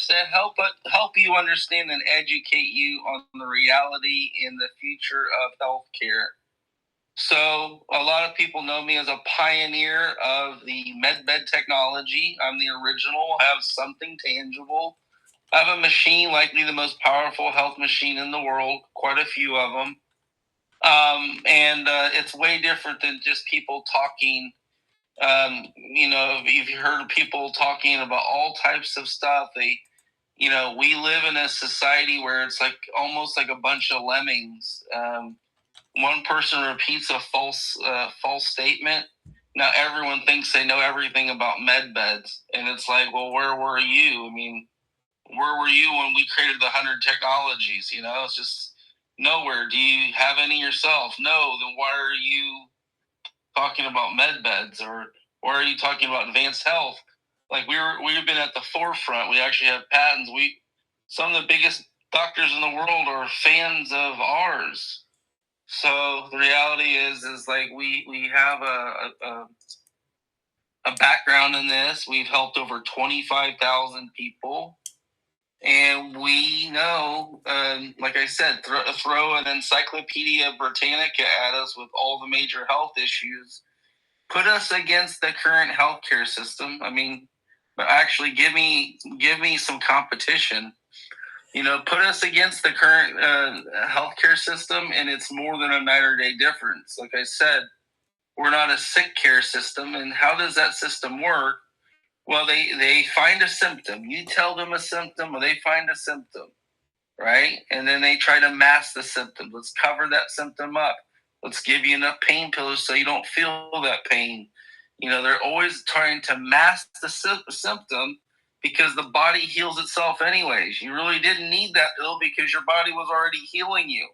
just to help you understand and educate you on the reality and the future of healthcare. So a lot of people know me as a pioneer of the med technology. I'm the original. I have something tangible. I have a machine, likely the most powerful health machine in the world, quite a few of them. And it's way different than just people talking. If you heard people talking about all types of stuff, we live in a society where it's like almost like a bunch of lemmings. One person repeats a false statement. Now everyone thinks they know everything about med beds, and it's like, well, where were you? I mean, where were you when we created the 100 technologies? It's just nowhere. Do you have any yourself? No. Then why are you talking about med beds, or why are you talking about advanced health? Like we've been at the forefront. We actually have patents. Some of the biggest doctors in the world are fans of ours. So the reality is like we have a background in this. We've helped over 25,000 people. And we know, like I said, throw an Encyclopedia Britannica at us with all the major health issues. Put us against the current healthcare system. I mean, but actually give me some competition. Put us against the current healthcare system, and it's more than a matter of day difference. Like I said, we're not a sick care system. And how does that system work? Well, they find a symptom. You tell them a symptom, or they find a symptom, right? And then they try to mask the symptom. Let's cover that symptom up. Let's give you enough painkillers so you don't feel that pain. They're always trying to mask the symptom because the body heals itself anyways. You really didn't need that pill because your body was already healing you.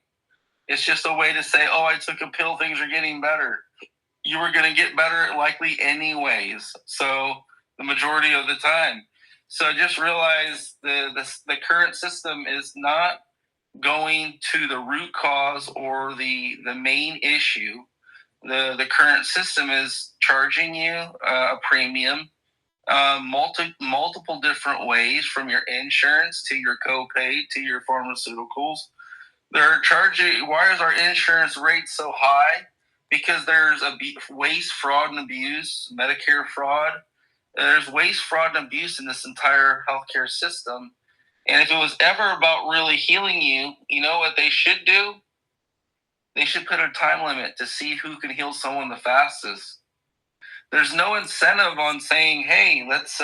It's just a way to say, oh, I took a pill, things are getting better. You were going to get better likely anyways. So the majority of the time. So just realize the current system is not going to the root cause or the main issue. The current system is charging you a premium, multiple different ways, from your insurance to your copay to your pharmaceuticals. They're charging. Why is our insurance rate so high? Because there's waste, fraud, and abuse, Medicare fraud. There's waste, fraud, and abuse in this entire healthcare system. And if it was ever about really healing you, you know what they should do? They should put a time limit to see who can heal someone the fastest. There's no incentive on saying, hey, let's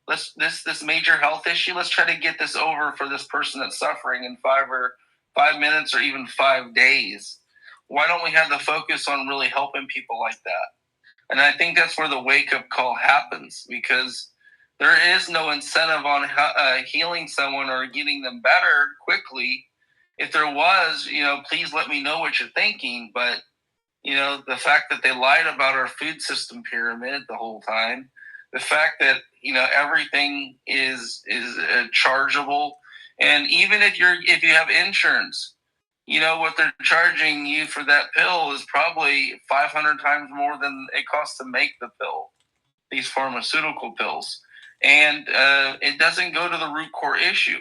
this major health issue, let's try to get this over for this person that's suffering in 5 minutes or even 5 days. Why don't we have the focus on really helping people like that? And I think that's where the wake-up call happens, because there is no incentive on healing someone or getting them better quickly. If there was, please let me know what you're thinking. But, the fact that they lied about our food system pyramid the whole time, the fact that, everything is chargeable. And even if you have insurance, what they're charging you for that pill is probably 500 times more than it costs to make the pill, these pharmaceutical pills. And it doesn't go to the root core issue.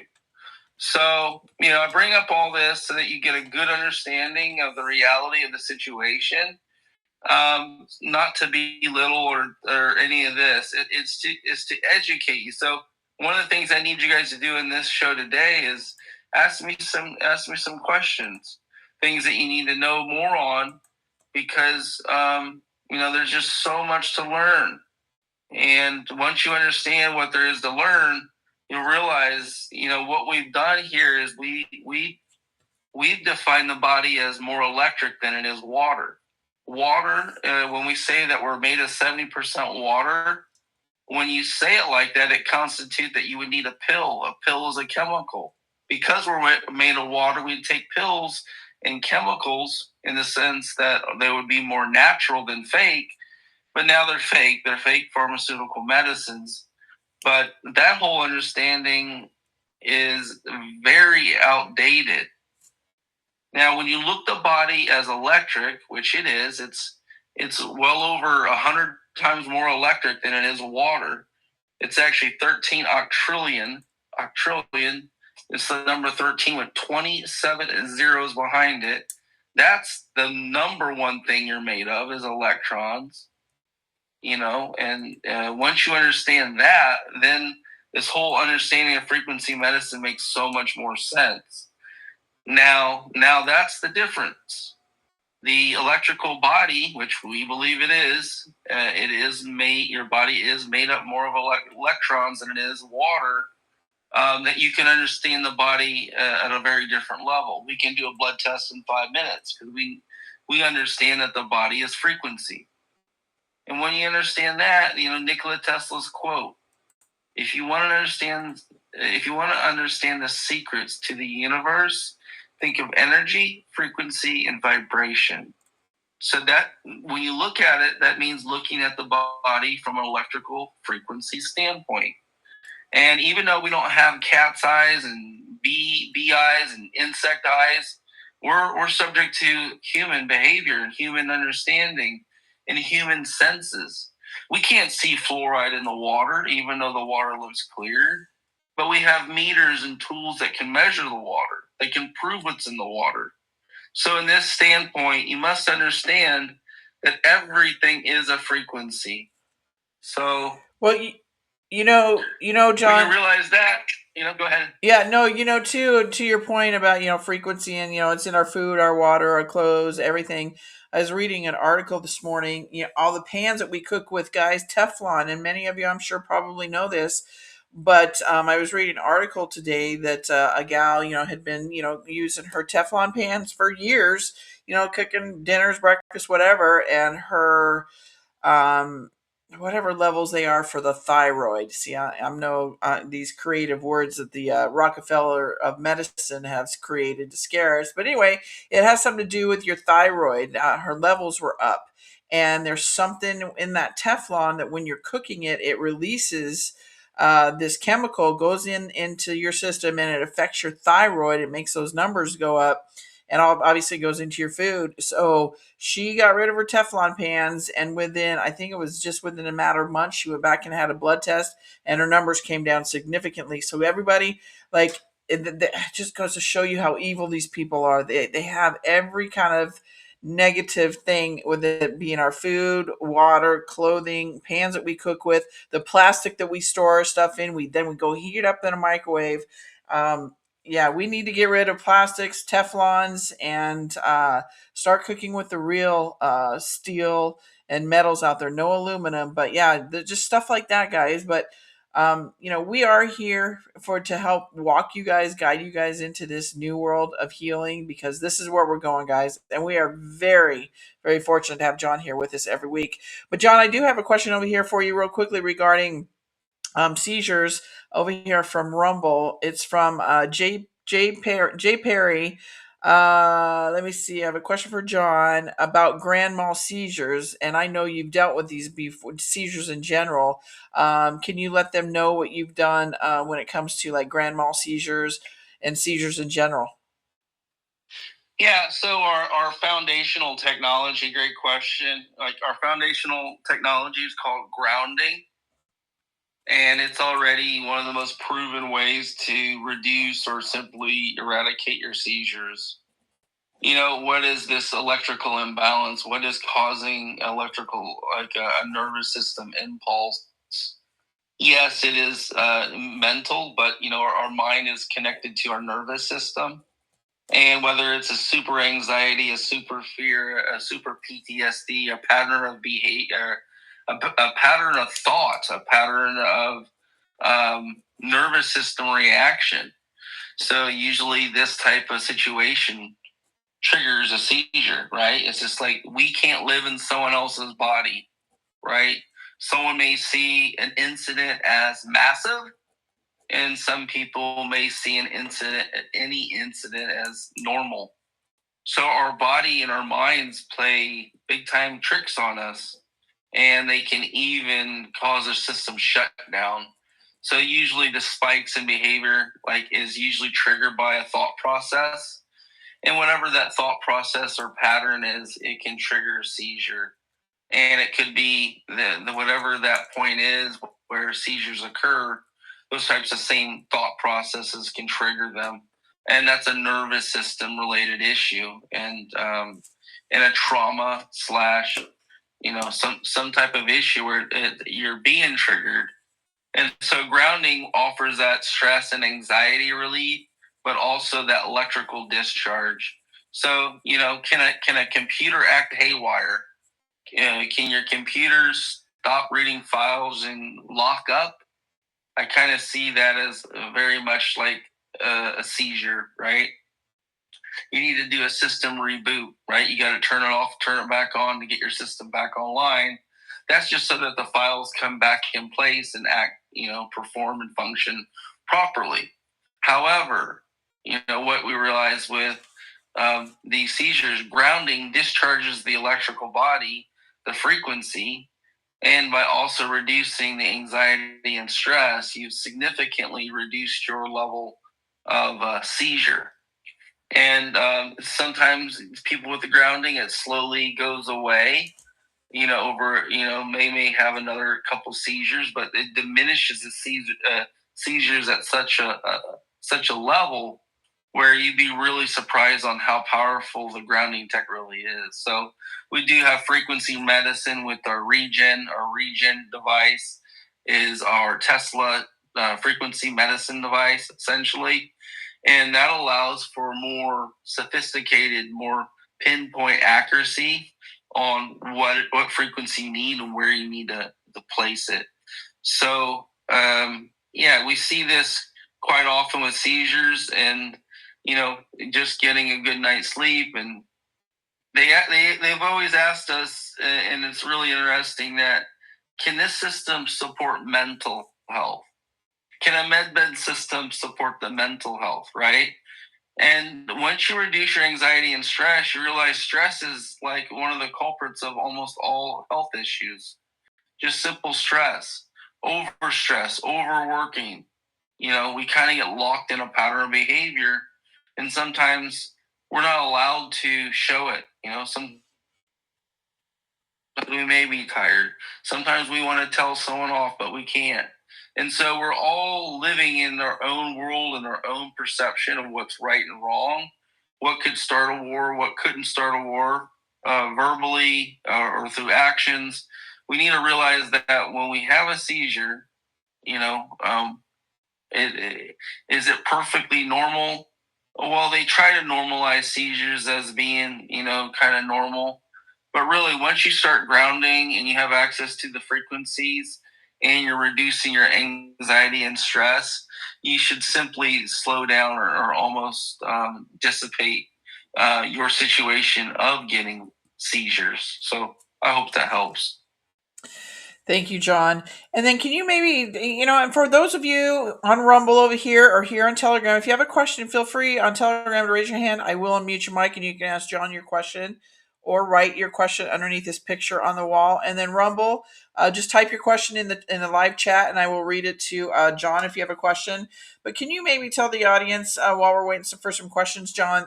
So, I bring up all this so that you get a good understanding of the reality of the situation. Not to belittle or any of this. It's to educate you. So one of the things I need you guys to do in this show today is ask me some questions, things that you need to know more on, because there's just so much to learn. And once you understand what there is to learn, you'll realize, what we've done here is we've defined the body as more electric than it is water. Water, when we say that we're made of 70% water, when you say it like that, it constitutes that you would need a pill. A pill is a chemical. Because we're made of water, we take pills and chemicals in the sense that they would be more natural than fake. But now they're fake. They're fake pharmaceutical medicines. But that whole understanding is very outdated. Now, when you look the body as electric, which it is, it's well over 100 times more electric than it is water. It's actually 13 octrillion octillion. It's the number 13 with 27 zeros behind it. That's the number one thing you're made of is electrons. And once you understand that, then this whole understanding of frequency medicine makes so much more sense. Now that's the difference. The electrical body, which we believe it is your body is made up more of electrons than it is water. That you can understand the body at a very different level. We can do a blood test in 5 minutes because we understand that the body is frequency. And when you understand that, Nikola Tesla's quote: if you want to understand the secrets to the universe, think of energy, frequency, and vibration. So that when you look at it, that means looking at the body from an electrical frequency standpoint. And even though we don't have cat's eyes and bee eyes and insect eyes, we're subject to human behavior and human understanding and human senses. We can't see fluoride in the water, even though the water looks clear. But we have meters and tools that can measure the water. They can prove what's in the water. So in this standpoint, you must understand that everything is a frequency. So, well, John, when you realize that, go ahead. Yeah, no, to your point about, frequency and, it's in our food, our water, our clothes, everything. I was reading an article this morning, all the pans that we cook with, guys, Teflon, and many of you, I'm sure, probably know this. But I was reading an article today that a gal, had been, using her Teflon pans for years, cooking dinners, breakfast, whatever, and her whatever levels they are for the thyroid. See, I'm no these creative words that the Rockefeller of medicine has created to scare us. But anyway, it has something to do with your thyroid. Her levels were up, and there's something in that Teflon that when you're cooking it, it releases. This chemical goes into your system and it affects your thyroid. It makes those numbers go up, and obviously goes into your food. So she got rid of her Teflon pans, and I think it was just within a matter of months, she went back and had a blood test, and her numbers came down significantly. So everybody, like, it just goes to show you how evil these people are. They have every kind of negative thing, with it being our food, water, clothing, pans that we cook with, the plastic that we store our stuff in. We go heat it up in a microwave. Yeah, we need to get rid of plastics, Teflons, and start cooking with the real steel and metals out there. No aluminum, but yeah, just stuff like that, guys. But we are here to help walk you guys, guide you guys into this new world of healing, because this is where we're going, guys. And we are very, very fortunate to have John here with us every week. But John, I do have a question over here for you, real quickly, regarding seizures over here from Rumble. It's from J Perry. Let me see. I have a question for John about grand mal seizures, and I know you've dealt with these before, seizures in general. Can you let them know what you've done when it comes to like grand mal seizures and seizures in general? Yeah, so our foundational technology, great question. Like, our foundational technology is called grounding. And it's already one of the most proven ways to reduce or simply eradicate your seizures. What is this electrical imbalance? What is causing electrical, like a nervous system impulse? Yes, it is mental, but our mind is connected to our nervous system. And whether it's a super anxiety, a super fear, a super PTSD, a pattern of behavior, a pattern of thought, a pattern of nervous system reaction. So usually this type of situation triggers a seizure, right? It's just like, we can't live in someone else's body, right? Someone may see an incident as massive, and some people may see any incident as normal. So our body and our minds play big time tricks on us, and they can even cause our system shut down. So usually the spikes in behavior is usually triggered by a thought process. And whatever that thought process or pattern is, it can trigger a seizure. And it could be the whatever that point is where seizures occur, those types of same thought processes can trigger them, and that's a nervous system related issue, and a trauma slash some type of issue where you're being triggered. And so grounding offers that stress and anxiety relief, but also that electrical discharge. So, can a computer act haywire? Can your computer stop reading files and lock up? I kind of see that as very much like a seizure, right? You need to do a system reboot, right? You got to turn it off, turn it back on to get your system back online. That's just so that the files come back in place and act, perform and function properly. However, what we realize with these seizures, grounding discharges the electrical body, the frequency, and by also reducing the anxiety and stress, you've significantly reduced your level of seizure. And sometimes people with the grounding, it slowly goes away. May have another couple seizures, but it diminishes the seizures at such a level where you'd be really surprised on how powerful the grounding tech really is. So we do have frequency medicine with our Regen. Our Regen device is our Tesla frequency medicine device, essentially. And that allows for more sophisticated, more pinpoint accuracy on what frequency you need and where you need to place it. So, we see this quite often with seizures and, just getting a good night's sleep. And they've always asked us, and it's really interesting, that can this system support mental health? Can a med bed system support the mental health, right? And once you reduce your anxiety and stress, you realize stress is like one of the culprits of almost all health issues. Just simple stress, overstress, overworking. We kind of get locked in a pattern of behavior, and sometimes we're not allowed to show it. Sometimes we may be tired. Sometimes we want to tell someone off, but we can't. And so we're all living in our own world and our own perception of what's right and wrong, what could start a war, what couldn't start a war, verbally or through actions. We need to realize that when we have a seizure, is it perfectly normal? Well, they try to normalize seizures as being, kind of normal. But really, once you start grounding and you have access to the frequencies and you're reducing your anxiety and stress, you should simply slow down or almost dissipate your situation of getting seizures. So I hope that helps. Thank you, John. And then can you maybe, and for those of you on Rumble over here or here on Telegram, if you have a question, feel free on Telegram to raise your hand. I will unmute your mic and you can ask John your question or write your question underneath this picture on the wall. And then Rumble, just type your question in the live chat and I will read it to John if you have a question. But can you maybe tell the audience while we're waiting for some questions, John,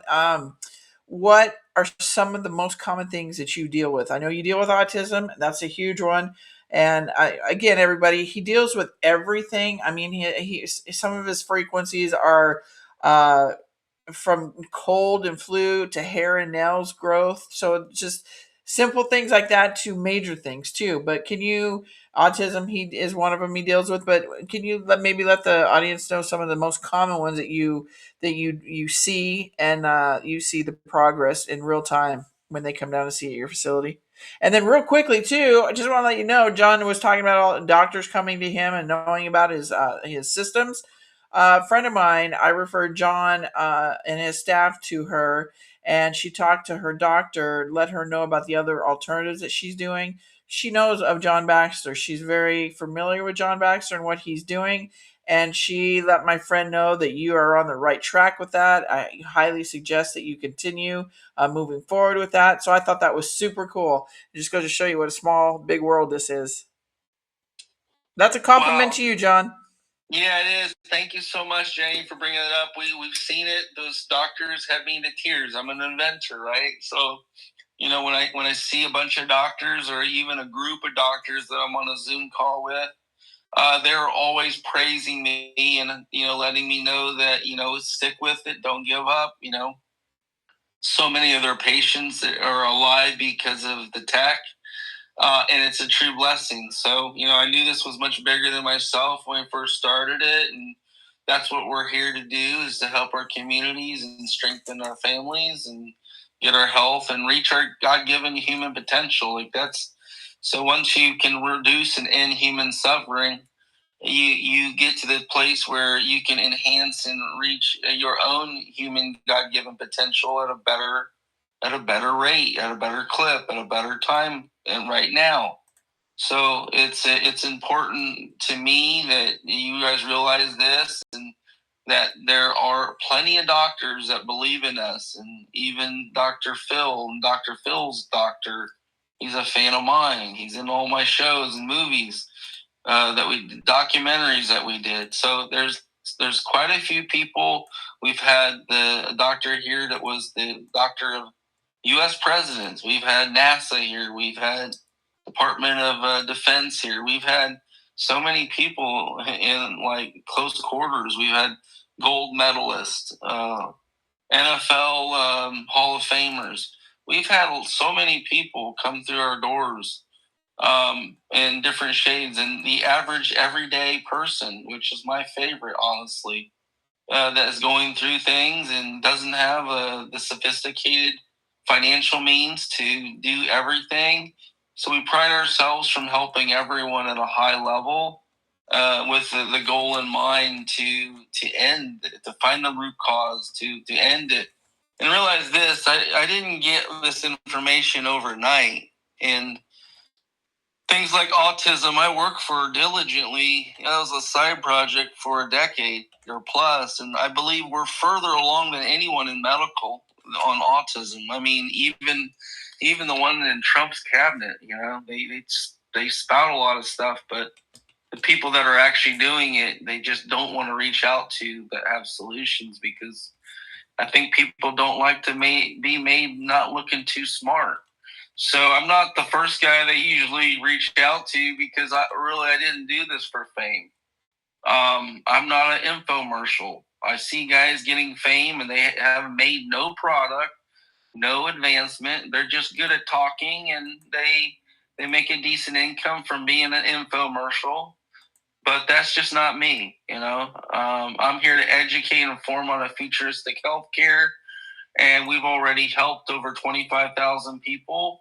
what are some of the most common things that you deal with? I know you deal with autism. That's a huge one. And again, everybody, he deals with everything. I mean, he some of his frequencies are from cold and flu to hair and nails growth. So just simple things like that to major things too. But can you, autism, he is one of them he deals with, but can you maybe let the audience know some of the most common ones that you see and you see the progress in real time when they come down to see at your facility? And then real quickly too, I just want to let you know, John was talking about all the doctors coming to him and knowing about his systems. A friend of mine, I referred John and his staff to her, and she talked to her doctor, let her know about the other alternatives that she's doing. She knows of John Baxter. She's very familiar with John Baxter and what he's doing. And she let my friend know that you are on the right track with that. I highly suggest that you continue moving forward with that. So I thought that was super cool. It just goes to show you what a small, big world this is. That's a compliment to you, John. Yeah, it is. Thank you so much, Jenny, for bringing it up. We've seen it. Those doctors have me to tears. I'm an inventor, right? So, when I see a bunch of doctors or even a group of doctors that I'm on a Zoom call with, they're always praising me and, letting me know that, stick with it, don't give up. So many of their patients are alive because of the tech. And it's a true blessing. So, I knew this was much bigger than myself when I first started it. And that's what we're here to do, is to help our communities and strengthen our families and get our health and reach our God-given human potential. So once you can reduce and end human suffering, you get to the place where you can enhance and reach your own human God-given potential at a better rate, at a better clip, at a better time, and right now. So it's important to me that you guys realize this, and that there are plenty of doctors that believe in us, and even Dr. Phil and Dr. Phil's doctor. He's a fan of mine. He's in all my shows and movies, documentaries that we did. So there's quite a few people. We've had the doctor here that was the doctor of U.S. presidents. We've had NASA here. We've had Department of Defense here. We've had so many people in close quarters. We've had gold medalists, NFL Hall of Famers. We've had so many people come through our doors, in different shades, and the average everyday person, which is my favorite, honestly, that is going through things and doesn't have the sophisticated financial means to do everything. So we pride ourselves from helping everyone at a high level, with the goal in mind to find the root cause, to end it. And realize this, I didn't get this information overnight. And things like autism, I work for diligently. That was a side project for a decade or plus, and I believe we're further along than anyone in medical on autism. I mean, even the one in Trump's cabinet, they spout a lot of stuff, but the people that are actually doing it, they just don't want to reach out to that have solutions, because I think people don't like to be made not looking too smart. So I'm not the first guy they usually reach out to, because I didn't do this for fame. I'm not an infomercial. I see guys getting fame and they have made no product, no advancement. They're just good at talking, and they make a decent income from being an infomercial. But that's just not me. I'm here to educate and inform on a futuristic healthcare, and we've already helped over 25,000 people.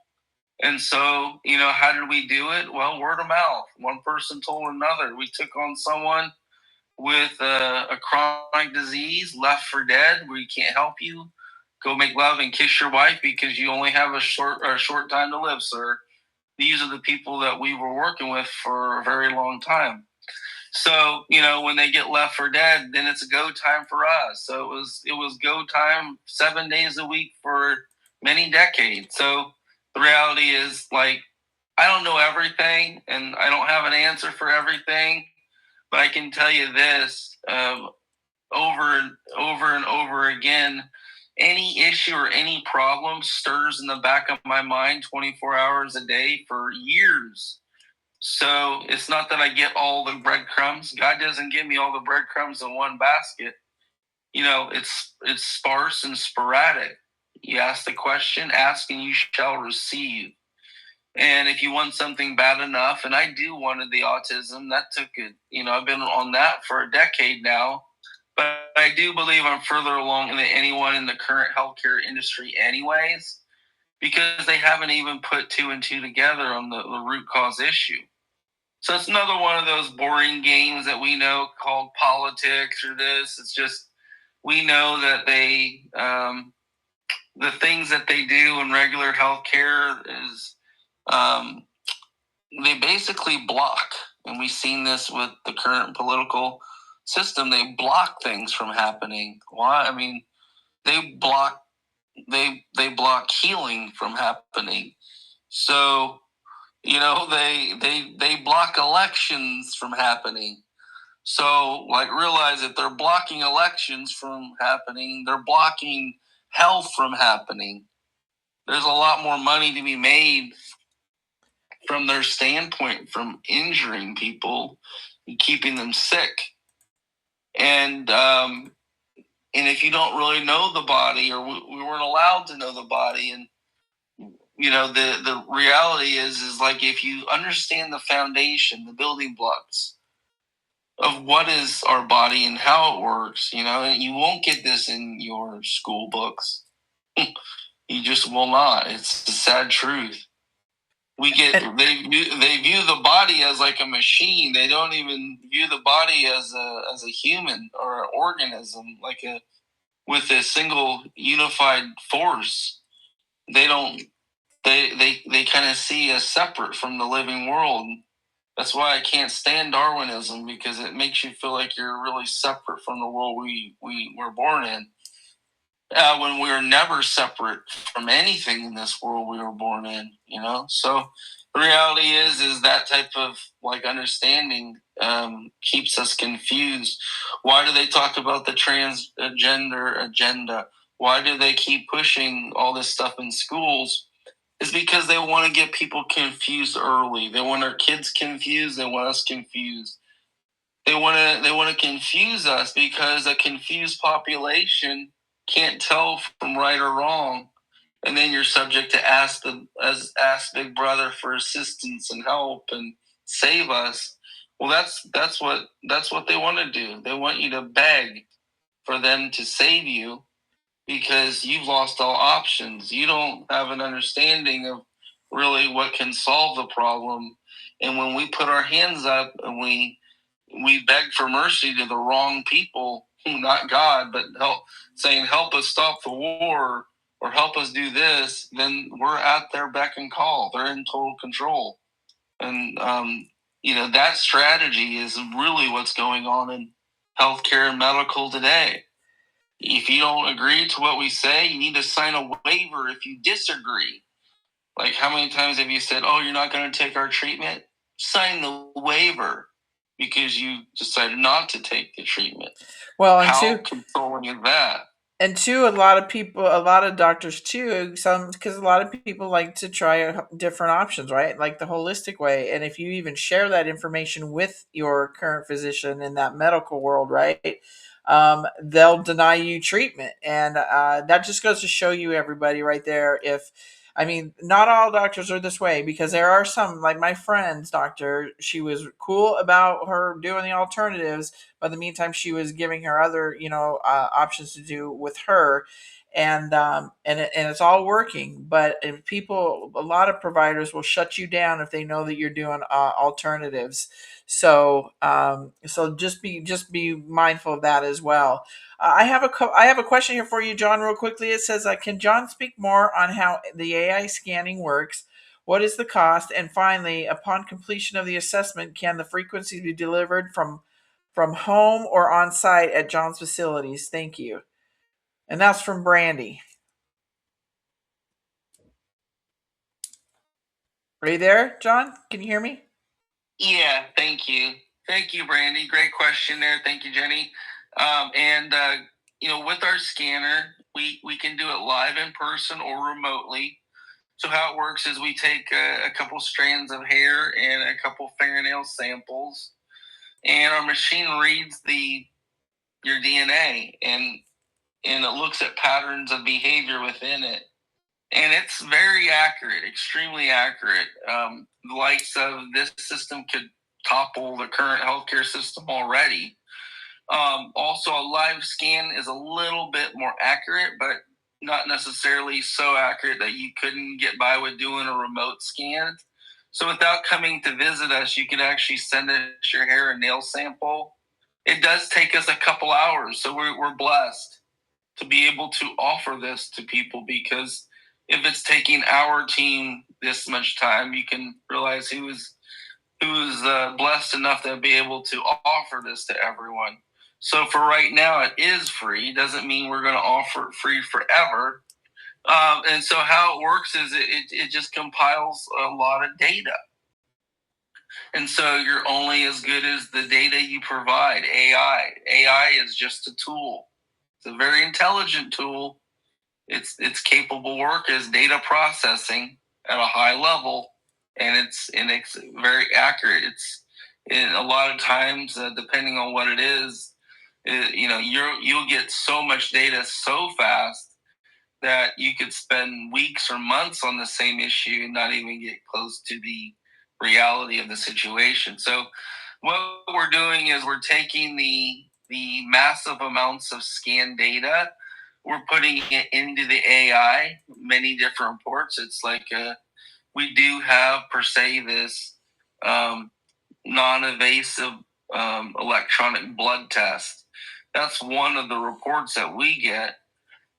And so, how did we do it? Well, word of mouth. One person told another. We took on someone with a chronic disease, left for dead, where you can't help you. Go make love and kiss your wife because you only have a short time to live, sir. These are the people that we were working with for a very long time. So, when they get left for dead, then it's a go time for us. So it was go time 7 days a week for many decades. So the reality is, I don't know everything, and I don't have an answer for everything, but I can tell you this, over and over and over again, any issue or any problem stirs in the back of my mind 24 hours a day for years. So it's not that I get all the breadcrumbs. God doesn't give me all the breadcrumbs in one basket. It's sparse and sporadic. You ask the question, ask and you shall receive. And if you want something bad enough, and I do wanted the autism, that took it. I've been on that for a decade now. But I do believe I'm further along than anyone in the current healthcare industry anyways, because they haven't even put two and two together on the root cause issue. So it's another one of those boring games that we know called politics or this. It's just, we know that the things that they do in regular healthcare is, they basically block. And we've seen this with the current political system. They block things from happening. Why? I mean, they block healing from happening. So, they block elections from happening. So, realize that they're blocking elections from happening. They're blocking health from happening. There's a lot more money to be made from their standpoint from injuring people keeping them sick. And if you don't really know the body, or we weren't allowed to know the body, and the reality is like, if you understand the foundation, the building blocks of what is our body and how it works, you won't get this in your school books. You just will not. It's the sad truth. They view the body as like a machine. They don't even view the body as a human or an organism, like with a single unified force. They don't. They kind of see us separate from the living world. That's why I can't stand Darwinism, because it makes you feel like you're really separate from the world we were born in. When we were never separate from anything in this world we were born in, So the reality is that type of like understanding keeps us confused. Why do they talk about the transgender agenda? Why do they keep pushing all this stuff in schools? Is because they want to get people confused early. They want our kids confused. They want us confused. They want to confuse us, because a confused population can't tell from right or wrong, and then you're subject to ask Big Brother for assistance and help and save us. Well, that's what they want to do. They want you to beg for them to save you, because you've lost all options. You don't have an understanding of really what can solve the problem. And when we put our hands up and we beg for mercy to the wrong people, not God, but help us stop the war, or help us do this, then we're at their beck and call. They're in total control. And, that strategy is really what's going on in healthcare and medical today. If you don't agree to what we say, you need to sign a waiver if you disagree. Like, how many times have you said, "Oh, you're not going to take our treatment"? Sign the waiver, because you decided not to take the treatment. Well, how controlling is that? And two, a lot of doctors too, because a lot of people like to try different options, right? Like the holistic way. And if you even share that information with your current physician in that medical world, right, they'll deny you treatment. And that just goes to show you, everybody, right there, not all doctors are this way, because there are some, like my friend's doctor, she was cool about her doing the alternatives, but in the meantime, she was giving her other, options to do with her, and it's all working. But if a lot of providers will shut you down if they know that you're doing alternatives. So just be mindful of that as well. I have a question here for you, John, real quickly. It says, "Can John speak more on how the AI scanning works? What is the cost? And finally, upon completion of the assessment, can the frequencies be delivered from home or on site at John's facilities? Thank you." And that's from Brandy. Are you there, John? Can you hear me? Yeah, thank you. Thank you, Brandy. Great question there. Thank you, Jenny. With our scanner, we can do it live in person or remotely. So how it works is we take a couple strands of hair and a couple fingernail samples, and our machine reads your DNA, and it looks at patterns of behavior within it. And it's very accurate, extremely accurate. The likes of this system could topple the current healthcare system already. Also, a live scan is a little bit more accurate, but not necessarily so accurate that you couldn't get by with doing a remote scan. So without coming to visit us, you could actually send us your hair and nail sample. It does take us a couple hours, so we're blessed to be able to offer this to people, because if it's taking our team this much time, you can realize who's blessed enough to be able to offer this to everyone. So for right now, it is free. Doesn't mean we're going to offer it free forever. And so how it works is it just compiles a lot of data. And so you're only as good as the data you provide. AI is just a tool. It's a very intelligent tool. Its capable work is data processing at a high level, and it's very accurate. And a lot of times, depending on what it is, you'll get so much data so fast that you could spend weeks or months on the same issue and not even get close to the reality of the situation. So what we're doing is we're taking the massive amounts of scan data, we're putting it into the AI, many different reports. It's like we do have per se this non-invasive electronic blood test. That's one of the reports that we get.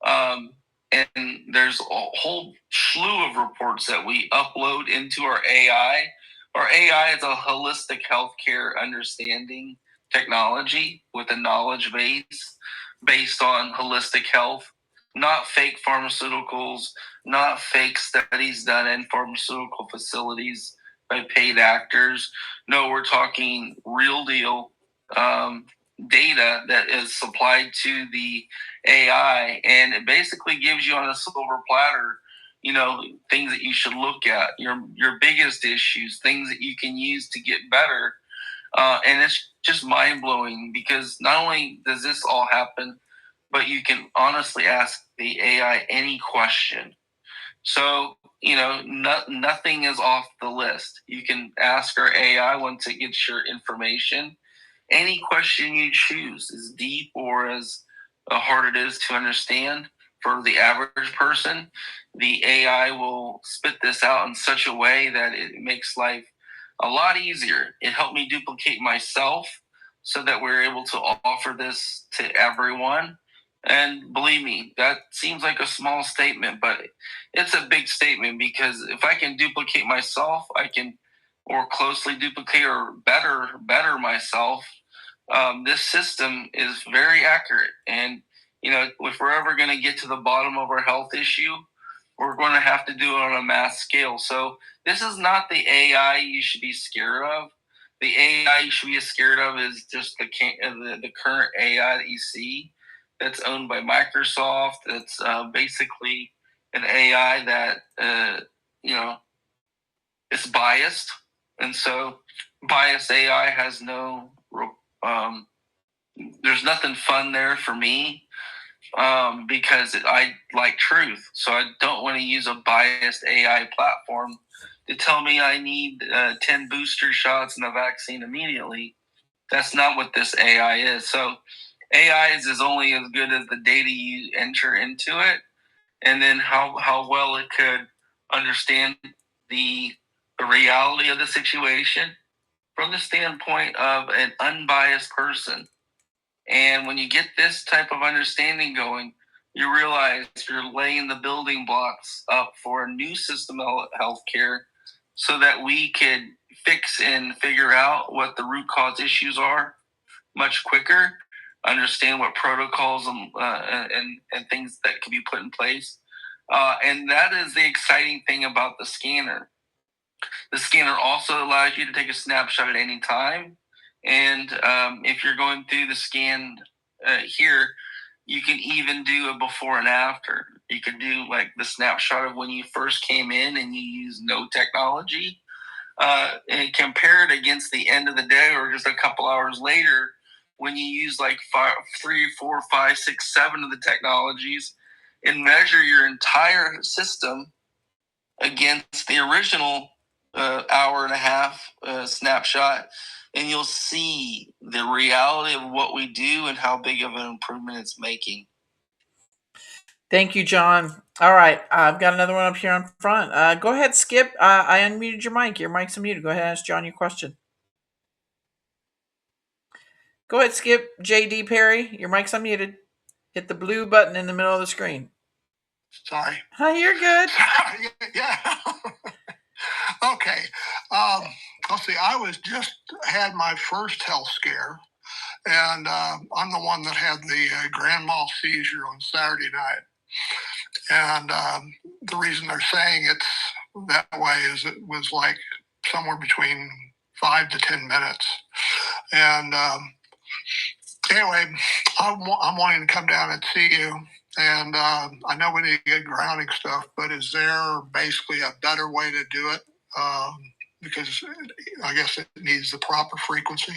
And there's a whole slew of reports that we upload into our AI. Our AI is a holistic healthcare understanding technology with a knowledge base based on holistic health, not fake pharmaceuticals, not fake studies done in pharmaceutical facilities by paid actors. No, we're talking real deal data that is supplied to the AI, and it basically gives you on a silver platter, things that you should look at, your biggest issues, things that you can use to get better. And it's just mind blowing because not only does this all happen, but you can honestly ask the AI any question. So, nothing is off the list. You can ask our AI once it gets your information. Any question you choose, as deep or as hard it is to understand for the average person, the AI will spit this out in such a way that it makes life a lot easier. It helped me duplicate myself so that we're able to offer this to everyone. And believe me, that seems like a small statement, but it's a big statement because if I can duplicate myself, I can, or closely duplicate or better myself. This system is very accurate. And, if we're ever going to get to the bottom of our health issue, we're going to have to do it on a mass scale. So this is not the AI you should be scared of. The AI you should be scared of is just the current AI that you see that's owned by Microsoft. That's basically an AI that, is biased. And so biased AI has there's nothing fun there for me because I like truth. So I don't want to use a biased AI platform to tell me I need 10 booster shots and a vaccine immediately. That's not what this AI is. So AI is only as good as the data you enter into it, and then how well it could understand the reality of the situation from the standpoint of an unbiased person. And when you get this type of understanding going, you realize you're laying the building blocks up for a new system of healthcare so that we could fix and figure out what the root cause issues are much quicker, understand what protocols and things that can be put in place. And that is the exciting thing about the scanner. The scanner also allows you to take a snapshot at any time. And if you're going through the scan here, you can even do a before and after. You can do like the snapshot of when you first came in and you use no technology, and compare it against the end of the day or just a couple hours later when you use like 3, 4, 5, 6, 7 of the technologies and measure your entire system against the original hour and a half snapshot, and you'll see the reality of what we do and how big of an improvement it's making. Thank you, John. All right, I've got another one up here on front. Go ahead, Skip. I unmuted your mic. Your mic's unmuted. Go ahead and ask John your question. Go ahead, Skip. JD Perry, your mic's unmuted. Hit the blue button in the middle of the screen. Sorry. Hi, you're good. Yeah. Okay. Let's see. I had my first health scare, and I'm the one that had the grand mal seizure on Saturday night. And the reason they're saying it's that way is it was like somewhere between 5 to 10 minutes. And anyway, I'm wanting to come down and see you. And I know we need to get grounding stuff, but is there basically a better way to do it because I guess it needs the proper frequency.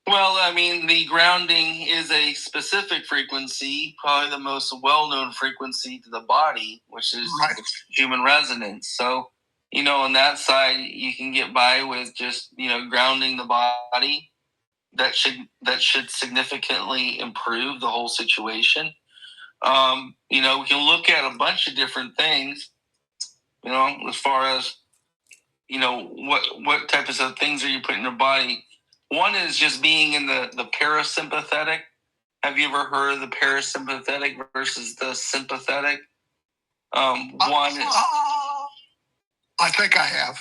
Well, I mean, the grounding is a specific frequency, probably the most well-known frequency to the body, which is Right. human resonance. So, on that side, you can get by with just, grounding the body. That should significantly improve the whole situation. We can look at a bunch of different things, as far as, what types of things are you putting in your body. One is just being in the parasympathetic. Have you ever heard of the parasympathetic versus the sympathetic? I think I have.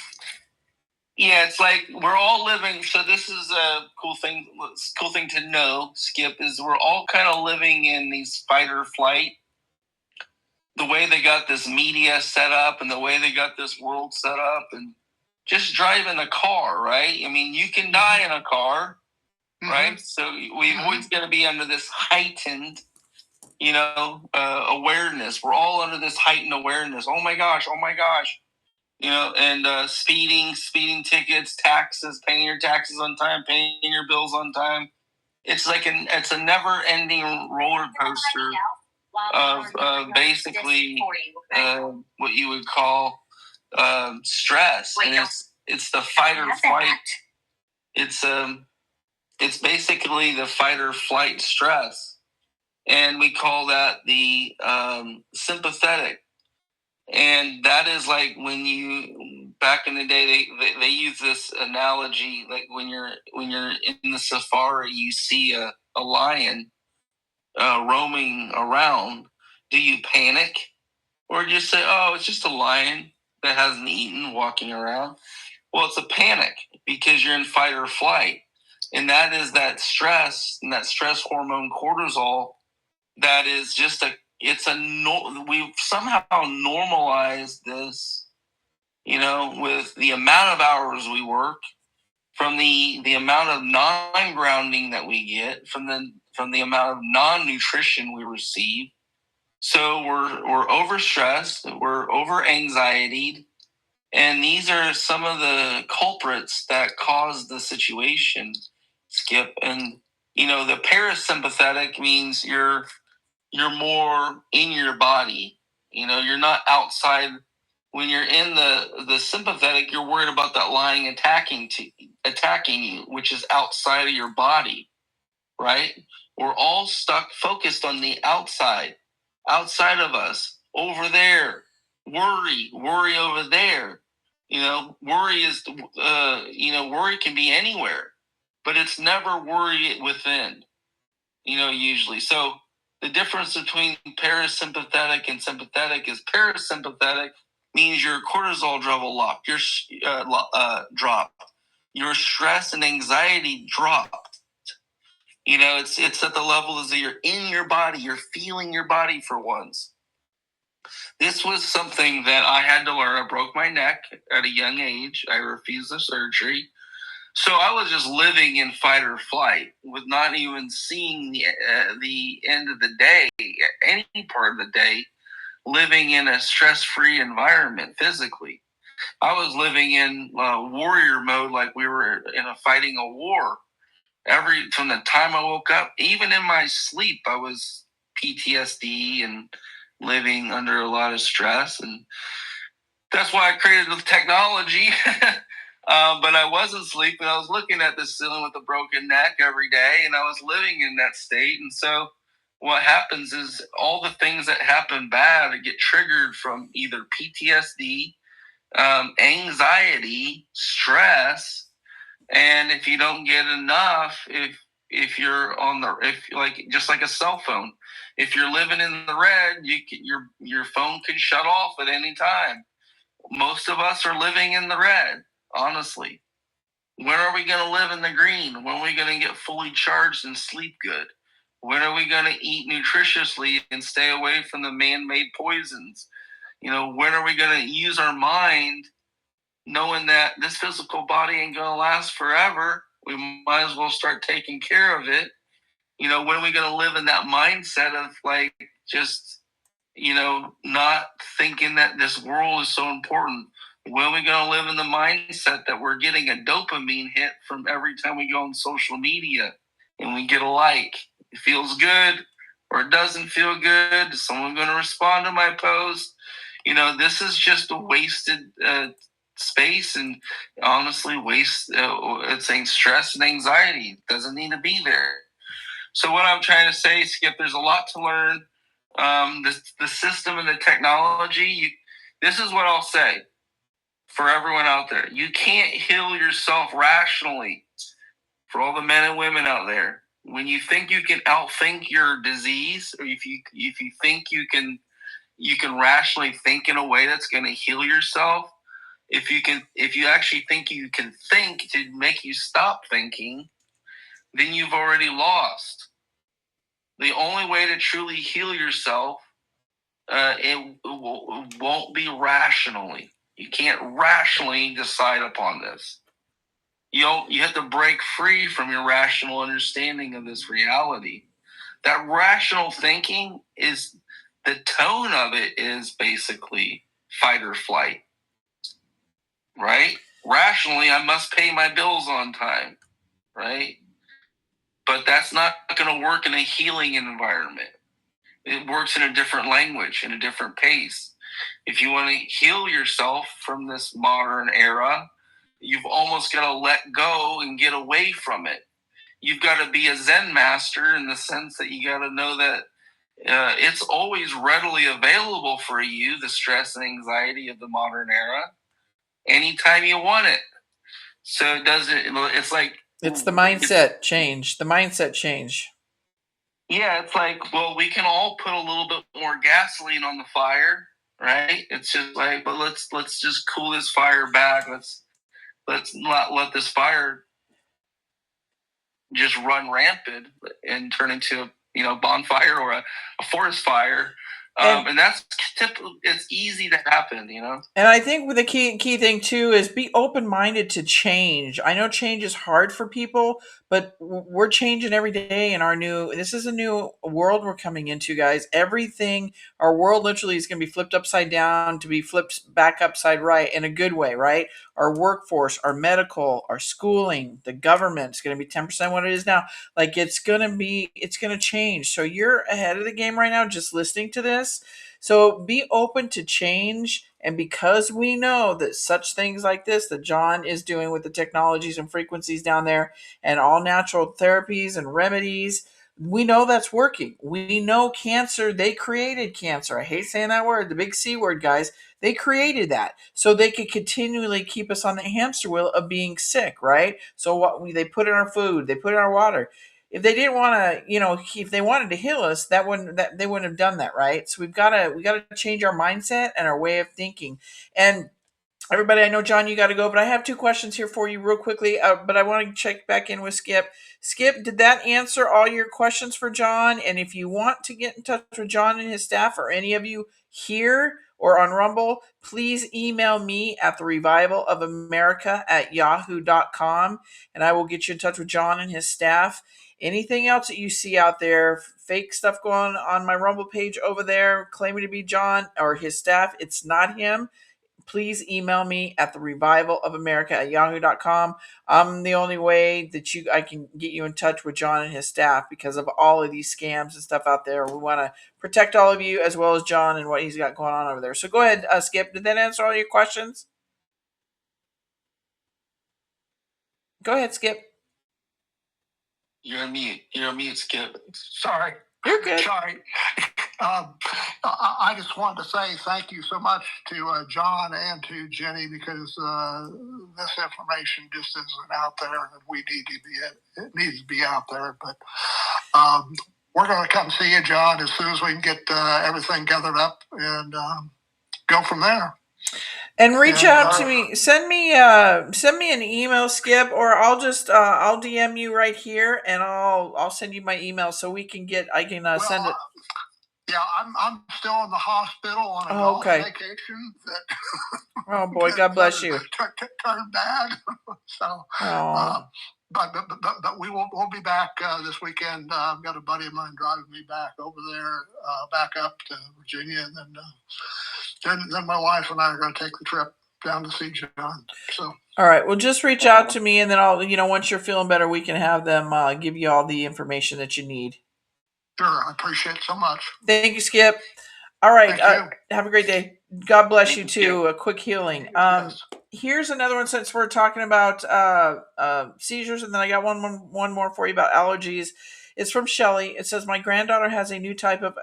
Yeah, it's like we're all living. So this is a cool thing. Cool thing to know, Skip, is we're all kind of living in these fight or flight. The way they got this media set up, and the way they got this world set up, and just driving a car, right? I mean, you can die in a car. Right? So we've always got to be under this heightened, awareness. We're all under this heightened awareness. Oh my gosh. And speeding tickets, taxes, paying your taxes on time, paying your bills on time. It's it's a never ending roller coaster of basically what you would call stress. And it's the fight or flight. It's basically the fight or flight stress, and we call that the sympathetic. And that is like when back in the day, they use this analogy, like when you're in the safari, you see a lion roaming around. Do you panic, or just say, "Oh, it's just a lion that hasn't eaten, walking around"? Well, it's a panic because you're in fight or flight. And that is that stress and that stress hormone cortisol. That is just we've somehow normalized this, with the amount of hours we work, from the amount of non-grounding that we get, from the amount of non-nutrition we receive. So we're overstressed, we're over-anxietied, and these are some of the culprits that cause the situation, Skip. And the parasympathetic means you're more in your body. You're not outside. When you're in the sympathetic, you're worried about that lion attacking you, which is outside of your body, right? We're all focused on the outside of us, over there. Worry over there. Worry is, worry can be anywhere, but it's never worry within, usually. So the difference between parasympathetic and sympathetic is parasympathetic means your cortisol level dropped. Your stress and anxiety dropped. It's at the level as you're in your body, you're feeling your body for once. This was something that I had to learn. I broke my neck at a young age. I refused the surgery. So I was just living in fight or flight, with not even seeing the end of the day, any part of the day, living in a stress-free environment physically. I was living in warrior mode, like we were fighting a war. From the time I woke up, even in my sleep, I was PTSD and living under a lot of stress. And that's why I created the technology. But I wasn't sleeping. I was looking at the ceiling with a broken neck every day, and I was living in that state. And so what happens is all the things that happen bad get triggered from either PTSD, anxiety, stress. And if you don't get enough, if you're just like a cell phone, if you're living in the red, your phone could shut off at any time. Most of us are living in the red, honestly. When are we going to live in the green? When are we going to get fully charged and sleep good? When are we going to eat nutritiously and stay away from the man-made poisons? When are we going to use our mind, knowing that this physical body ain't going to last forever? We might as well start taking care of it. When are we going to live in that mindset of just, not thinking that this world is so important? When are we going to live in the mindset that we're getting a dopamine hit from every time we go on social media and we get a like? It feels good or it doesn't feel good. Is someone going to respond to my post? This is just a wasted space, and honestly, it's stress and anxiety. It doesn't need to be there. So what I'm trying to say, Skip, there's a lot to learn. The system and the technology, this is what I'll say for everyone out there. You can't heal yourself rationally. For all the men and women out there, when you think you can outthink your disease, or if you think you can rationally think in a way that's going to heal yourself, if you actually think you can think to make you stop thinking, then you've already lost. The only way to truly heal yourself, it won't be rationally. You can't rationally decide upon this. You have to break free from your rational understanding of this reality. That rational thinking is, the tone of it is basically fight or flight, right? Rationally, I must pay my bills on time, right? But that's not going to work in a healing environment. It works in a different language, in a different pace. If you want to heal yourself from this modern era, you've almost got to let go and get away from it. You've got to be a Zen master in the sense that you got to know that it's always readily available for you, the stress and anxiety of the modern era, anytime you want it. So it's like... It's the mindset change. The mindset change. Yeah, it's like, well, we can all put a little bit more gasoline on the fire, right? It's just like, but let's just cool this fire back. Let's not let this fire just run rampant and turn into bonfire or a forest fire. And that's typical. It's easy to happen, And I think the key thing too is be open-minded to change. I know change is hard for people, but we're changing every day in this is a new world we're coming into, guys. Our world literally is going to be flipped upside down to be flipped back upside right in a good way, right? Our workforce, our medical, our schooling, the government is going to be 10% what it is now. Like it's going to change. So you're ahead of the game right now just listening to this. So be open to change. And because we know that such things like this that John is doing with the technologies and frequencies down there and all natural therapies and remedies, we know that's working. We know cancer, they created cancer. I hate saying that word, the big C word, guys. They created that so they could continually keep us on the hamster wheel of being sick, right? So they put in our food, they put in our water. If they didn't want to, if they wanted to heal us, they wouldn't have done that, right? So we got to change our mindset and our way of thinking. And everybody, I know, John, you got to go, but I have two questions here for you real quickly. But I want to check back in with Skip. Skip, did that answer all your questions for John? And if you want to get in touch with John and his staff, or any of you here or on Rumble, please email me at therevivalofamerica@yahoo.com, and I will get you in touch with John and his staff. Anything else that you see out there, fake stuff going on my Rumble page over there, claiming to be John or his staff, it's not him. Please email me at therevivalofamerica@yahoo.com. I'm the only way that I can get you in touch with John and his staff because of all of these scams and stuff out there. We want to protect all of you as well as John and what he's got going on over there. So go ahead, Skip. Did that answer all your questions? Go ahead, Skip. You're on mute, Skip. Sorry. You're good. Sorry. I just wanted to say thank you so much to John and to Jenny, because this information just isn't out there, and it needs to be out there. But we're going to come see you, John, as soon as we can get everything gathered up and go from there. And reach out to me. Send me an email, Skip, or I'll just I'll DM you right here, and I'll send you my email so we can send it. Yeah, I'm still in the hospital on a golf vacation. Oh boy, God bless you. Turned bad. So, but we'll be back this weekend. I've got a buddy of mine driving me back over there, back up to Virginia, and then my wife and I are going to take the trip down to see John. So. All right. Well, just reach out to me, and then I'll, once you're feeling better, we can have them give you all the information that you need. Sure. I appreciate it so much. Thank you, Skip. All right. Thank you. Have a great day. God bless Thank you you, too. Skip. A quick healing. Yes. Here's another one since we're talking about seizures, and then I got one more for you about allergies. It's from Shelley. It says my granddaughter has a new type of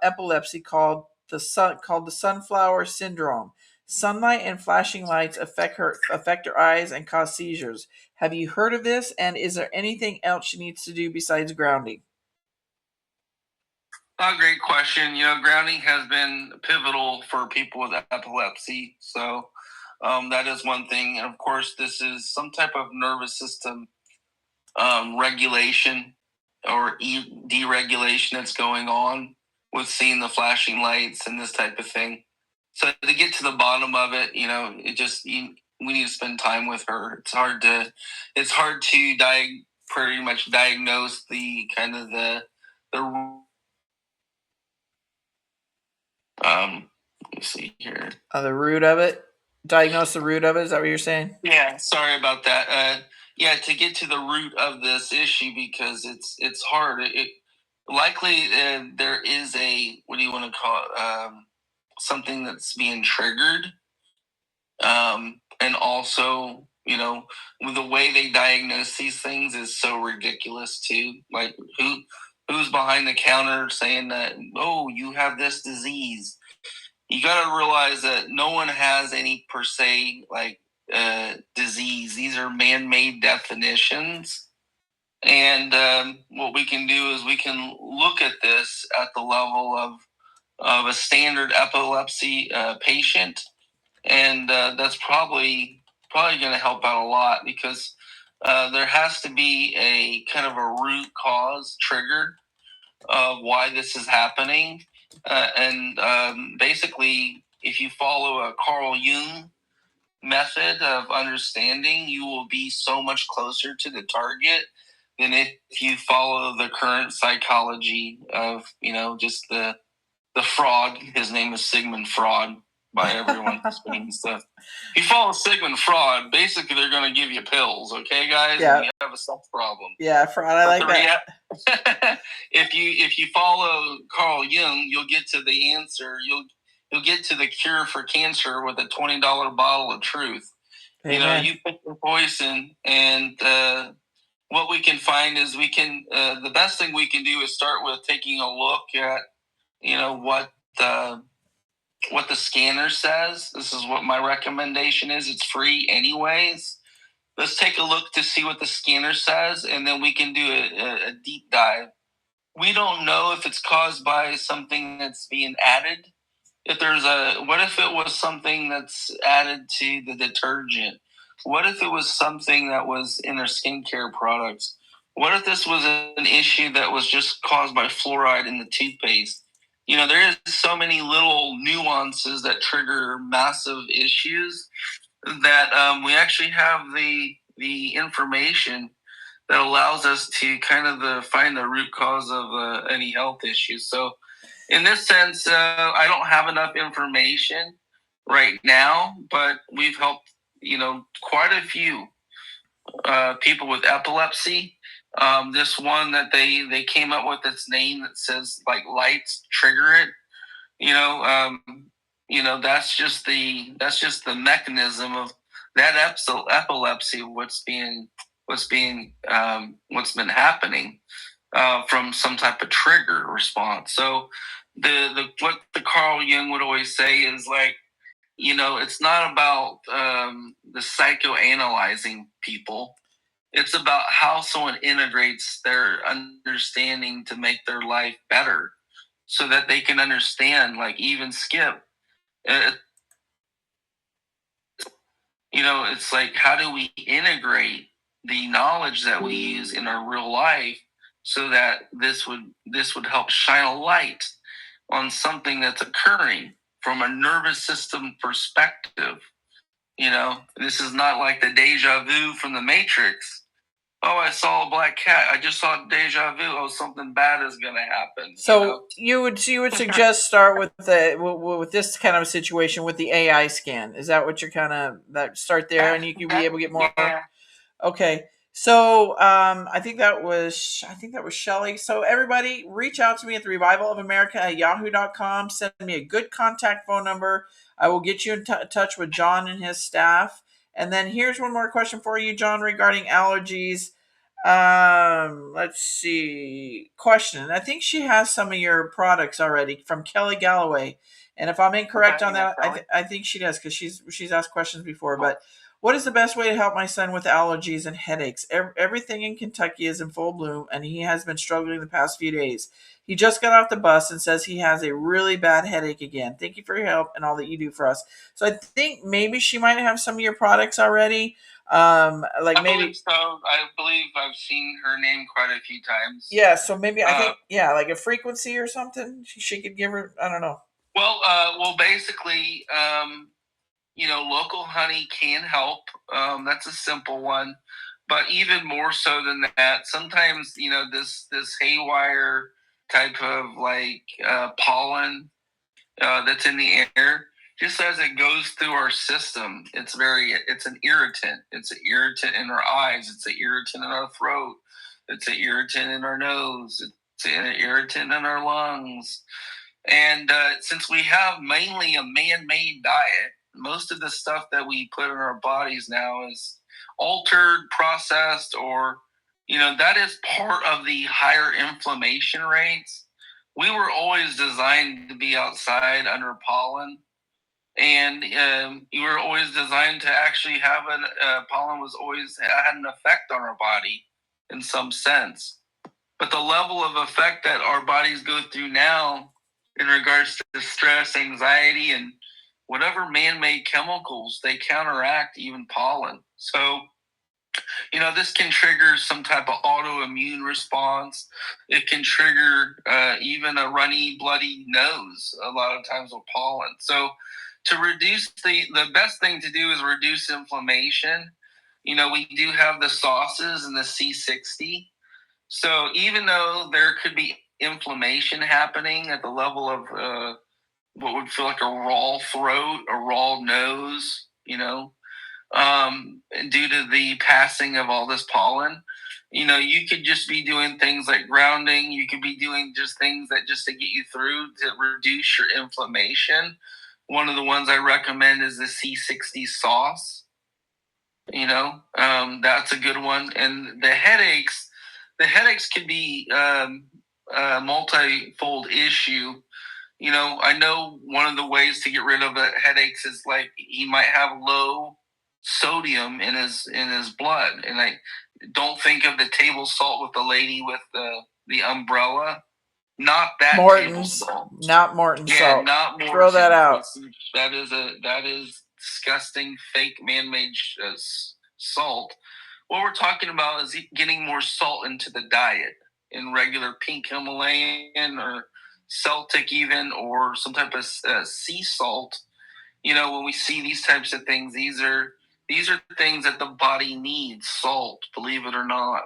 epilepsy called the sunflower syndrome. Sunlight and flashing lights affect her eyes and cause seizures. Have you heard of this? And is there anything else she needs to do besides grounding? Great question. Grounding has been pivotal for people with epilepsy. So that is one thing. And of course, this is some type of nervous system regulation or deregulation that's going on with seeing the flashing lights and this type of thing. So to get to the bottom of it, we need to spend time with her. It's hard to pretty much diagnose the kind of the let me see here. The root of it? Diagnose the root of it? Is that what you're saying? Yeah, sorry about that. To get to the root of this issue, because it's hard. Likely there is what do you want to call it? Something that's being triggered. And also, the way they diagnose these things is so ridiculous too. Like who's behind the counter saying that, oh, you have this disease? You got to realize that no one has any per se disease. These are man-made definitions. And what we can do is we can look at this at the level of a standard epilepsy patient. And that's probably going to help out a lot, because there has to be a kind of a root cause trigger of why this is happening. And basically, if you follow a Carl Jung method of understanding, you will be so much closer to the target than if you follow the current psychology of, just the fraud. His name is Sigmund Freud by everyone. Stuff. If you follow Sigmund Freud, basically they're going to give you pills, okay, guys? Yeah. And you have a sex problem. Yeah, Freud. I like that. If you follow Carl Jung, you'll get to the answer. You'll get to the cure for cancer with a $20 bottle of truth. Amen. You pick your poison, and what we can find is the best thing we can do is start with taking a look at what the scanner says. This is what my recommendation is. It's free anyways. Let's take a look to see what the scanner says, and then we can do a deep dive. We don't know if it's caused by something that's being added. What if it was something that's added to the detergent? What if it was something that was in their skincare products? What if this was an issue that was just caused by fluoride in the toothpaste? There is so many little nuances that trigger massive issues that we actually have the information that allows us to kind of find the root cause of any health issues. So in this sense, I don't have enough information right now, but we've helped, quite a few people with epilepsy. This one that they came up with its name that says like lights trigger it. That's just the mechanism of that epilepsy. What's been happening from some type of trigger response. So what the Carl Jung would always say is like, it's not about the psychoanalyzing people. It's about how someone integrates their understanding to make their life better, so that they can understand. Like even Skip, it's like, how do we integrate the knowledge that we use in our real life so that this would help shine a light on something that's occurring from a nervous system perspective. This is not like the deja vu from the Matrix. oh, I saw a black cat. I just saw deja vu. Oh, something bad is going to happen. So you would suggest start with with this kind of situation with the AI scan. Is that what you're kind of that start there, and you can be able to get more? Yeah. Okay. So I think that was Shelly. So everybody, reach out to me at therevivalofamerica@yahoo.com. Send me a good contact phone number. I will get you in touch with John and his staff. And then here's one more question for you, John, regarding allergies. Let's see. Question. I think she has some of your products already from Kelly Galloway. And if I'm incorrect on that, I think she does because she's asked questions before. But what is the best way to help my son with allergies and headaches? Everything in Kentucky is in full bloom, and he has been struggling the past few days. He just got off the bus and says he has a really bad headache again. Thank you for your help and all that you do for us. So I think maybe she might have some of your products already. Like I maybe believe so. I believe I've seen her name quite a few times. Yeah, so maybe I think like a frequency or something. She could give her. I don't know. Well, basically, local honey can help. That's a simple one, but even more so than that, sometimes this haywire type of pollen that's in the air, just as it goes through our system, it's an irritant. It's an irritant in our eyes. It's an irritant in our throat. It's an irritant in our nose. It's an irritant in our lungs. And since we have mainly a man-made diet, most of the stuff that we put in our bodies now is altered, processed, or that is part of the higher inflammation rates. We were always designed to be outside under pollen, and you were always designed to actually have pollen was always had an effect on our body in some sense. But the level of effect that our bodies go through now in regards to stress, anxiety, and whatever man-made chemicals, they counteract even pollen. So this can trigger some type of autoimmune response. It can trigger even a runny, bloody nose a lot of times with pollen. So to reduce the best thing to do is reduce inflammation. We do have the sauces and the C60. So even though there could be inflammation happening at the level of what would feel like a raw throat, a raw nose, due to the passing of all this pollen, you could just be doing things like grounding. You could be doing just things that just to get you through to reduce your inflammation. One of the ones I recommend is the C60 sauce. That's a good one. And the headaches can be a multifold issue. I know one of the ways to get rid of the headaches is like he might have low sodium in his blood, and I don't think of the table salt with the lady with the umbrella. Not that Morton's, table salt. not Morton's Yeah, salt. not Morton's. Throw that out. That is disgusting, fake, man-made salt. What we're talking about is getting more salt into the diet in regular pink Himalayan or Celtic even, or some type of sea salt. When we see these types of things, these are things that the body needs, salt, believe it or not.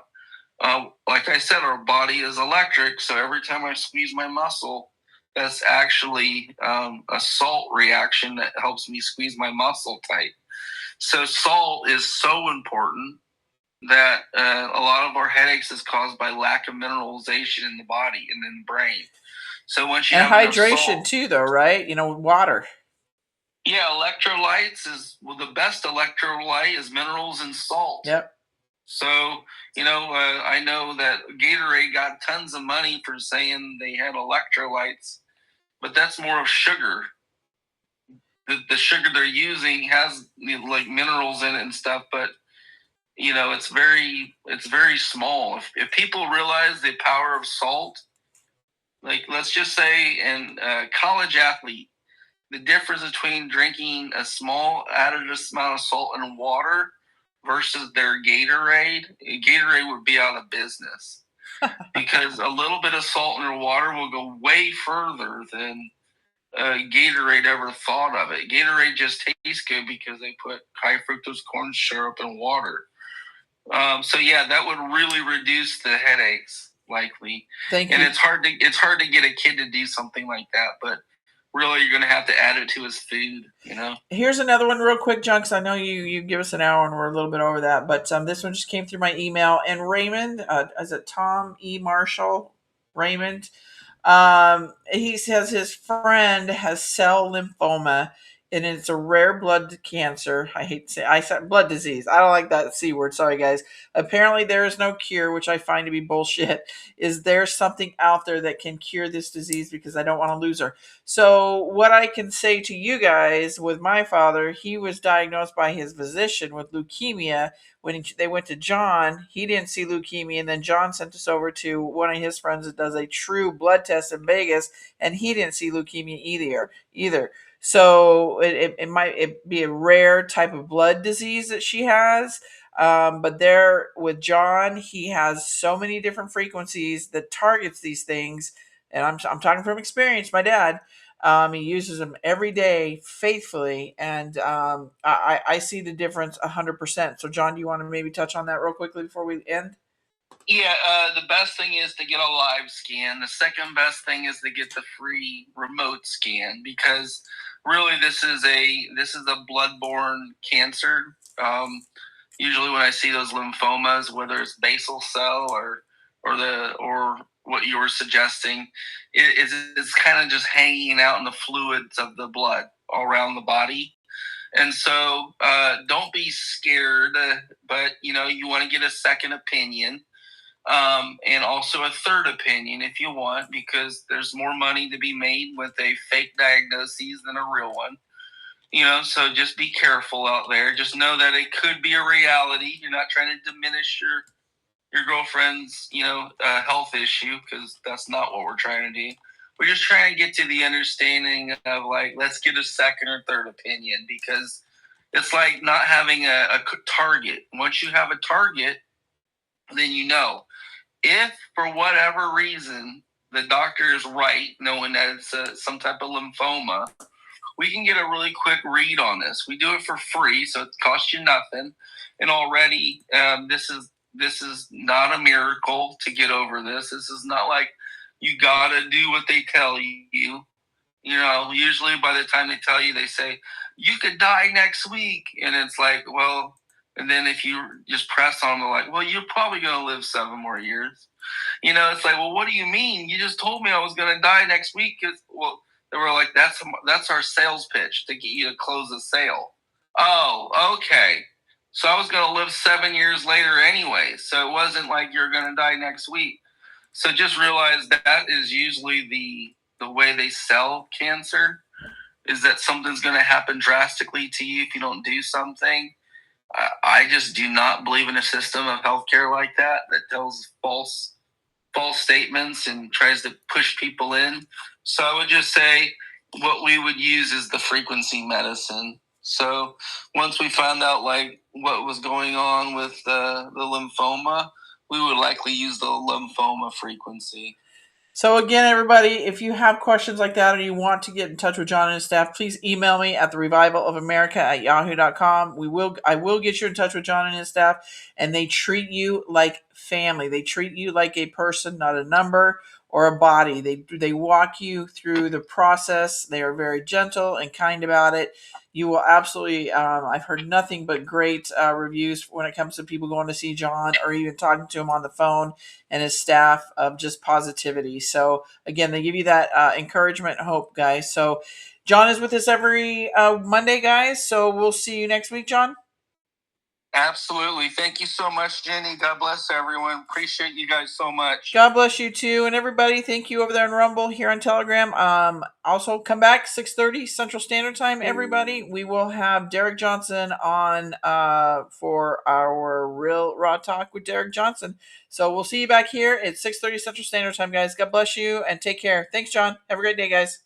Like I said, our body is electric, so every time I squeeze my muscle, that's actually a salt reaction that helps me squeeze my muscle tight. So salt is so important that a lot of our headaches is caused by lack of mineralization in the body and in the brain. So once you and have hydration salt, too, though, right? Water. Yeah, electrolytes the best electrolyte is minerals and salt. Yep. So, I know that Gatorade got tons of money for saying they had electrolytes, but that's more of sugar. The sugar they're using has like minerals in it and stuff, but it's very small. If people realize the power of salt, like let's just say in a college athlete, the difference between drinking a small added amount of salt in water versus their Gatorade would be out of business because a little bit of salt in their water will go way further than Gatorade ever thought of it. Gatorade just tastes good because they put high fructose corn syrup in water. So yeah, that would really reduce the headaches likely. Thank and you. it's hard to get a kid to do something like that, but really you're going to have to add it to his food, Here's another one real quick, John, because I know you give us an hour and we're a little bit over that, but this one just came through my email. And Raymond, is it Tom E. Marshall? Raymond, he says his friend has cell lymphoma, and it's a rare blood cancer. I said blood disease. I don't like that C word. Sorry, guys. Apparently, there is no cure, which I find to be bullshit. Is there something out there that can cure this disease? Because I don't want to lose her. So, what I can say to you guys with my father, he was diagnosed by his physician with leukemia. When they went to John, he didn't see leukemia, and then John sent us over to one of his friends that does a true blood test in Vegas, and he didn't see leukemia either. So it might be a rare type of blood disease that she has. But there with John, he has so many different frequencies that targets these things. And I'm talking from experience. My dad, he uses them every day faithfully, and I see the difference 100%. So, John, do you want to maybe touch on that real quickly before we end? Yeah, the best thing is to get a live scan. The second best thing is to get the free remote scan, because really this is a bloodborne cancer. Usually when I see those lymphomas, whether it's basal cell or what you were suggesting, it's kind of just hanging out in the fluids of the blood all around the body. And so don't be scared, but you want to get a second opinion. And also a third opinion if you want, because there's more money to be made with a fake diagnosis than a real one. So just be careful out there. Just know that it could be a reality. You're not trying to diminish your girlfriend's health issue, because that's not what we're trying to do. We're just trying to get to the understanding of, like, let's get a second or third opinion, because it's like not having a target. Once you have a target, then if for whatever reason the doctor is right, knowing that it's some type of lymphoma, we can get a really quick read on this. We do it for free, so it costs you nothing. And already, this is not a miracle to get over this. This is not like you gotta do what they tell you. Usually by the time they tell you, they say you could die next week, and it's like, well. And then if you just press on them, they're like, well, you're probably going to live 7 more years. It's like, well, what do you mean? You just told me I was going to die next week. Well, they were like, that's our sales pitch to get you to close the sale. Oh, okay. So I was going to live 7 years later anyway. So it wasn't like you're going to die next week. So just realize that is usually the way they sell cancer, is that something's going to happen drastically to you if you don't do something. I just do not believe in a system of healthcare like that tells false statements and tries to push people in. So I would just say what we would use is the frequency medicine. So once we found out like what was going on with the lymphoma, we would likely use the lymphoma frequency. So again, everybody, if you have questions like that or you want to get in touch with John and his staff, please email me at therevivalofamerica@yahoo.com. I will get you in touch with John and his staff, and they treat you like family. They treat you like a person, not a number or a body. They walk you through the process. They are very gentle and kind about it. You will absolutely, I've heard nothing but great reviews when it comes to people going to see John or even talking to him on the phone, and his staff of just positivity. So again, they give you that encouragement and hope, guys. So John is with us every Monday, guys. So we'll see you next week, John. Absolutely. Thank you so much, Jenny. God bless everyone. Appreciate you guys so much. God bless you too. And everybody, thank you over there in Rumble, here on Telegram. Also come back 6:30 Central Standard Time, everybody. We will have Derek Johnson on for our Real Raw Talk with Derek Johnson. So we'll see you back here at 6:30 Central Standard Time, guys. God bless you and take care. Thanks, John. Have a great day, guys.